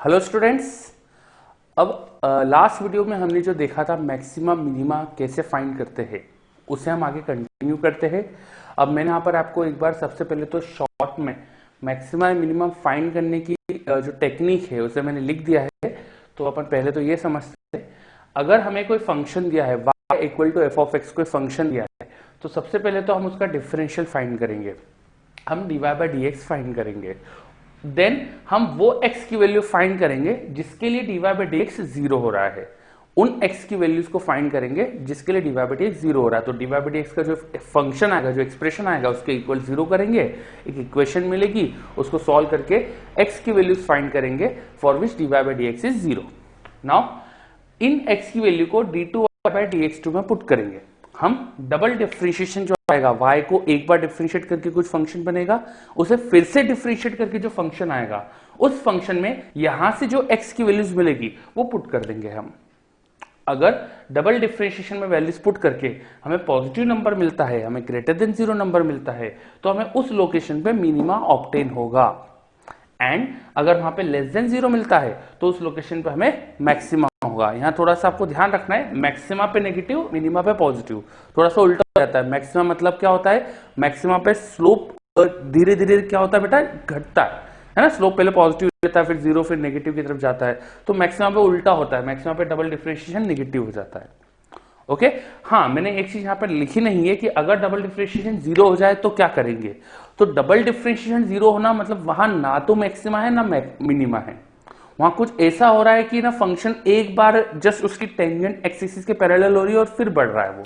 Hello students. अब last video में हमने जो देखा था मैक्सिमा मिनिमा कैसे फाइंड करते हैं उसे हम आगे कंटिन्यू करते हैं। अब मैंने यहाँ पर आपको एक बार सबसे पहले तो शॉर्ट में मैक्सिमा मिनिमम फाइंड करने की जो टेक्निक है उसे मैंने लिख दिया है। तो अपन पहले तो ये समझते हैं, अगर हमें कोई फंक्शन दिया है y equal to F of X, कोई फंक्शन दिया है तो सबसे पहले तो हम उसका डिफरेंशियल फाइंड करेंगे, हम dy by D x find करेंगे। देन हम वो x की वैल्यू फाइंड करेंगे जिसके लिए dy by D x zero हो रहा है, उन x की वैल्यूज को फाइंड करेंगे जिसके लिए dy by D x zero हो रहा है। तो dy बाई डी एक्स का जो फंक्शन आएगा, जो एक्सप्रेशन आएगा उसके इक्वल जीरो करेंगे, एक इक्वेशन मिलेगी, उसको सॉल्व करके x की वैल्यूज फाइंड करेंगे for which dy by D x is zero. Now in x की वैल्यू को d2 बाई dx2 में पुट करेंगे। हम डबल डिफरेंशिएशन जो आएगा, y को एक बार डिफरेंशिएट करके कुछ फंक्शन बनेगा, उसे फिर से डिफरेंशिएट करके जो फंक्शन आएगा उस फंक्शन में यहां से जो x की वैल्यूज मिलेगी वो पुट कर देंगे हम। अगर डबल डिफरेंशिएशन में वैल्यूज पुट करके हमें पॉजिटिव नंबर मिलता है, हमें ग्रेटर देन जीरो नंबर मिलता है, तो हमें उस लोकेशन पे मिनिमा ऑब्टेन होगा। एंड अगर वहां पे लेस देन जीरो मिलता है तो उस लोकेशन पे हमें मैक्सिमा होगा। यहाँ थोड़ा सा आपको ध्यान रखना है, मैक्सिमा पे नेगेटिव, मिनिमा पे पॉजिटिव, थोड़ा सा उल्टा हो जाता है। मैक्सिमा मतलब क्या होता है, मैक्सिमा पे स्लोप धीरे धीरे क्या होता है बेटा, घटता है ना। स्लोप पहले पॉजिटिव रहता है, फिर जीरो, फिर नेगेटिव की तरफ जाता है। तो मैक्सिमा पे उल्टा होता है, मैक्सिमा पे डबल डिफरेंशिएशन नेगेटिव हो जाता है। ओके हाँ, मैंने एक चीज यहां पर लिखी नहीं है कि अगर डबल डिफरेंशिएशन जीरो हो जाए तो क्या करेंगे। तो डबल डिफरेंशिएशन जीरो होना मतलब वहां ना तो मैक्सिमा है ना मिनिमा है, वहां कुछ ऐसा हो रहा है कि ना फंक्शन एक बार जस्ट उसकी टेंजेंट एक्स एक्सिस के पैरेलल हो रही है और फिर बढ़ रहा है। वो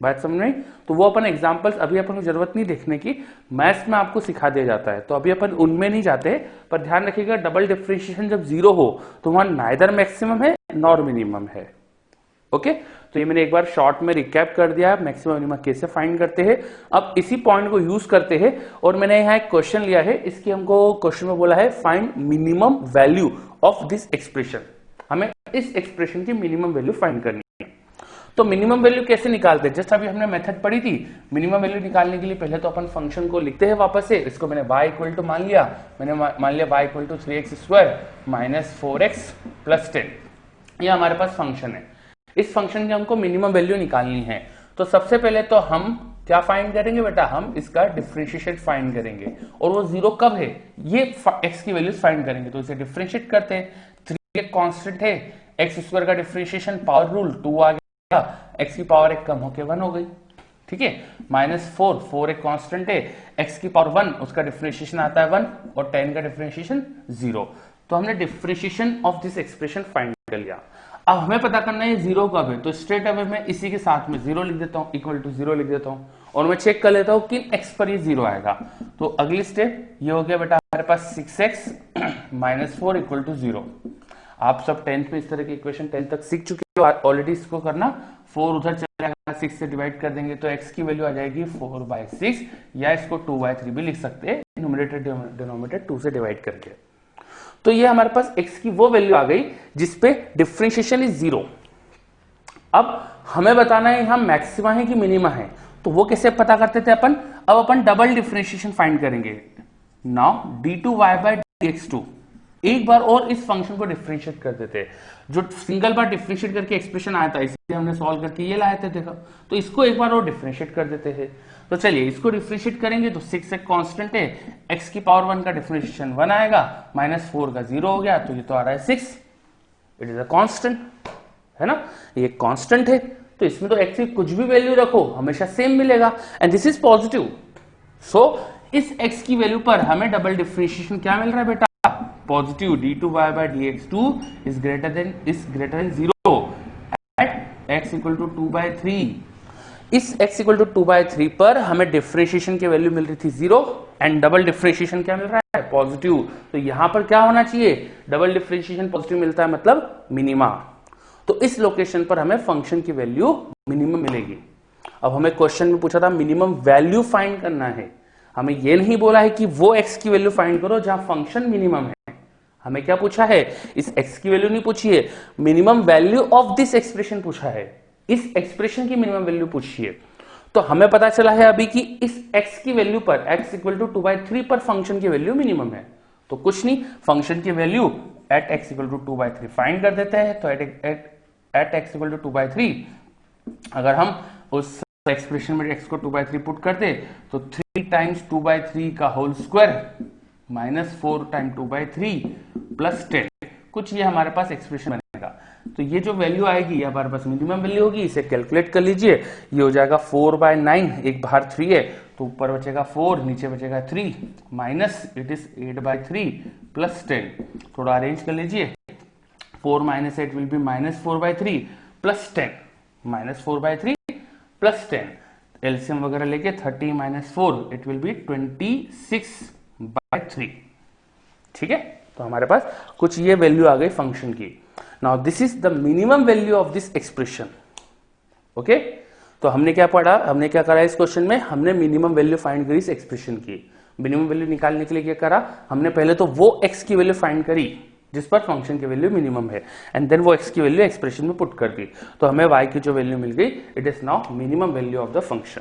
बात समझ में? तो वो अपन एग्जांपल्स अभी अपन को जरूरत नहीं देखने की, मैथ्स में आपको सिखा दिया जाता है, तो अभी अपन उनमें नहीं जाते। पर ध्यान रखिएगा, डबल डिफरेंशिएशन जब जीरो हो तो वहां नाइदर मैक्सिमम है नॉर मिनिमम है। ओके तो ये मैंने एक बार शॉर्ट में रिकैप कर दिया है मैक्सिमम मिनिमम कैसे फाइंड करते हैं। अब इसी पॉइंट को यूज करते हैं और मैंने यहाँ एक क्वेश्चन लिया है, इसकी हमको क्वेश्चन में बोला है find minimum value of this expression. हमें इस एक्सप्रेशन की मिनिमम वैल्यू फाइंड करनी है। तो मिनिमम वैल्यू कैसे निकालते हैं, जस्ट अभी हमने मेथड पढ़ी थी। मिनिमम वैल्यू निकालने के लिए पहले तो अपन फंक्शन को लिखते हैं वापस से। इसको मैंने y इक्वल टू मान लिया, मैंने मान लिया y equal to 3x square minus 4x plus 10, ये हमारे पास फंक्शन है। इस फंक्शन की हमको मिनिमम वैल्यू निकालनी है। तो सबसे पहले तो हम क्या फाइंड करेंगे बेटा, हम इसका डिफरेंशिएशन फाइंड करेंगे। और वो जीरो कब है, ये x की वैल्यूज फाइंड करेंगे। तो इसे डिफरेंशिएट करते हैं। 3 एक कांस्टेंट है, एक्स स्क्वायर का डिफरेंशिएशन पावर रूल 2 आ गया, x की पावर एक कम होके 1 हो गई। ठीक है, माइनस 4 एक कांस्टेंट है, x की पावर 1, उसका डिफरेंशिएशन आता है 1 और 10 का डिफरेंशिएशन 0। तो हमने differentiation of this expression find कर लिया। अब हमें पता करना है जीरो कब है, तो स्ट्रेट अवे मैं इसी के साथ में जीरो लिख देता हूं, इक्वल टू जीरो लिख देता हूं और मैं चेक कर लेता हूं किन एक्स पर ये जीरो आएगा। तो अगली स्टेप ये हो गया बेटा हमारे पास 6x minus 4 equal to zero. आप सब 10th में इस तरह की इक्वेशन 10 तक सीख चुके हो ऑलरेडी। इसको करना, 4 उधर चला जाएगा, 6 से डिवाइड कर देंगे तो x की वैल्यू आ जाएगी 4/6, या इसको 2/3 भी लिख सकते हैं, न्यूमरेटर डिनोमिनेटर 2 से डिवाइड करके। तो ये हमारे पास x की वो वैल्यू आ गई जिसपे डिफरेंशिएशन इज जीरो। अब हमें बताना है यहां मैक्सिमा है कि मिनिमा है, तो वो कैसे पता करते थे अपन। अब अपन डबल डिफरेंशिएशन फाइंड करेंगे। नाउ d2y बाई dx2, एक बार और इस फंक्शन को डिफरेंशिएट कर देते। जो सिंगल बार डिफरेंशिएट करके एक्सप्रेशन आया था इसलिए हमने सॉल्व करके ये लाए थे, देखो। तो इसको एक बार और डिफरेंशिएट कर देते हैं। तो चलिए इसको डिफरेंशिएट करेंगे तो 6 एक कांस्टेंट है, x की पावर 1 का डिफरेंशिएशन 1 आएगा, माइनस 4 का 0 हो गया, तो ये तो आ रहा है 6। इट इज अ कांस्टेंट, है ना, ये कांस्टेंट है। तो इसमें तो x की कुछ भी वैल्यू रखो हमेशा सेम मिलेगा, एंड दिस इज पॉजिटिव। सो इस x की वैल्यू पर हमें डबल डिफरेंशिएशन क्या मिल रहा है बेटा, positive. d2y by dx2 is greater than 0 at x equal to 2/3। इस x इक्वल टू 2/3 पर हमें डिफरेंशिएशन की वैल्यू मिल रही थी 0 एंड डबल डिफरेंशिएशन क्या मिल रहा है, पॉजिटिव। तो यहां पर क्या होना चाहिए, डबल डिफरेंशिएशन पॉजिटिव मिलता है मतलब मिनिमा। तो इस लोकेशन पर हमें फंक्शन की वैल्यू मिनिमम मिलेगी। अब हमें क्वेश्चन में पूछा था मिनिमम वैल्यू फाइंड करना है, हमें यह नहीं बोला है कि वो x की वैल्यू फाइंड करो जहां फंक्शन मिनिमम है। हमें क्या पूछा है, इस x की वैल्यू नहीं पूछी है, minimum value of this expression पूछा है, इस एक्सप्रेशन की मिनिमम वैल्यू पूछी है। तो हमें पता चला है अभी कि इस x की वैल्यू पर x इक्वल टू 2/3 पर फंक्शन की वैल्यू मिनिमम है। तो कुछ नहीं, फंक्शन की value at X equal to 2/3 find कर देते हैं। तो एट एक्स इक्वल टू 2/3 अगर हम उस एक्सप्रेशन में x को 2/3 पुट कर दे तो 3 टाइम्स 2/3 का whole square minus 4 time 2/3 plus 10, कुछ ये हमारे पास एक्सप्रेशन बनेगा। तो ये जो वैल्यू आएगी ये हमारे पास मिनिमम वैल्यू होगी, इसे कैलकुलेट कर लीजिए। ये हो जाएगा 4/9, एक बाहर 3 है तो ऊपर बचेगा 4, नीचे बचेगा 3 माइनस इट इज 8/3 प्लस 10। थोड़ा अरेंज कर लीजिए, 4 minus 8 will be minus 4/3 plus 10, minus 4/3 plus 10, LCM वगैरह लेके 30 माइनस 4 इट विल बी 26/3। ठीक है, तो हमारे पास कुछ ये वैल्यू आ गई फंक्शन की। Now this is the minimum value of this expression. Okay, तो हमने क्या पढ़ा, हमने क्या करा इस क्वेश्चन में, हमने मिनिमम वैल्यू फाइंड करी इस एक्सप्रेशन की। मिनिमम वैल्यू निकालने के लिए क्या करा हमने, पहले तो वो x की वैल्यू फाइंड करी जिस पर फंक्शन की वैल्यू मिनिमम है, एंड देन वो x की वैल्यू एक्सप्रेशन में पुट कर दी। तो हमें y की जो वैल्यू मिल गई, it is now minimum value of the function.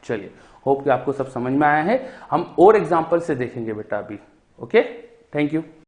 चलिए, होप कि आपको सब समझ में आया है। हम और एग्जांपल से देखेंगे बेटा अभी। Okay, thank you.